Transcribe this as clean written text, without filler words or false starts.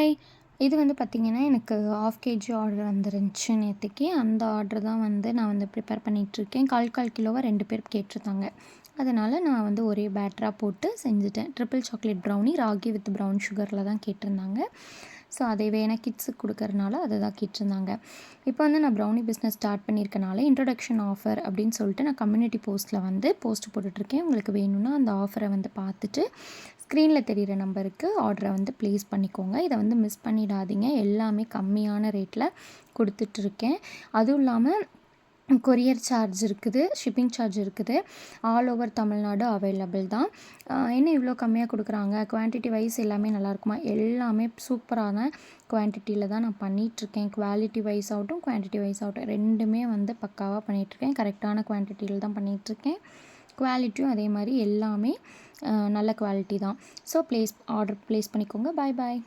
Hi. இது வந்து பார்த்திங்கன்னா, எனக்கு 1/2 கேஜி ஆர்டர் வந்துருந்துச்சு நேத்திக்கு. அந்த ஆர்டர் தான் வந்து நான் வந்து ப்ரிப்பேர் பண்ணிகிட்ருக்கேன். 1/4 கிலோவா 2 பேர் கேட்டிருந்தாங்க. அதனால் நான் வந்து ஒரே பேட்டரா போட்டு செஞ்சுட்டேன். Triple chocolate brownie, ragi with brown சுகரில் தான் கேட்டிருந்தாங்க. ஸோ அதேவே ஏன்னா கிட்ஸுக்கு கொடுக்கறனால அதை தான் கேட்டிருந்தாங்க. இப்போ வந்து நான் ப்ரௌனி பிஸ்னஸ் ஸ்டார்ட் பண்ணியிருக்கனால, இன்ட்ரோடக்ஷன் ஆஃபர் அப்படின்னு சொல்லிட்டு நான் கம்யூனிட்டி போஸ்ட்டில் வந்து போஸ்ட் போட்டுட்ருக்கேன். உங்களுக்கு வேணும்னா அந்த ஆஃபரை வந்து பார்த்துட்டு ஸ்க்ரீனில் தெரிகிற நம்பருக்கு ஆர்டரை வந்து ப்ளேஸ் பண்ணிக்கோங்க. இதை வந்து மிஸ் பண்ணிடாதீங்க. எல்லாமே கம்மியான ரேட்டில் கொடுத்துட்ருக்கேன். அதுவும் இல்லாமல் கொரியர் சார்ஜ் இருக்குது, ஷிப்பிங் சார்ஜ் இருக்குது. ஆல் ஓவர் தமிழ்நாடு அவைலபிள் தான். என்ன இவ்வளோ கம்மியாக கொடுக்குறாங்க, குவான்டிட்டி வைஸ் எல்லாமே நல்லாயிருக்குமா? எல்லாமே சூப்பரான குவான்டிட்டியில் தான் நான் பண்ணிகிட்ருக்கேன். குவாலிட்டி வைஸ் ஆகட்டும், குவான்டிட்டி வைஸ் ஆகட்டும், ரெண்டுமே வந்து பக்காவாக பண்ணிகிட்ருக்கேன். கரெக்டான குவான்டிட்டியில் தான் பண்ணிகிட்ருக்கேன். குவாலிட்டியும் அதே மாதிரி எல்லாமே நல்ல குவாலிட்டி தான். ஸோ ஆர்டர் ப்ளேஸ் பண்ணிக்கோங்க. பாய் பாய்.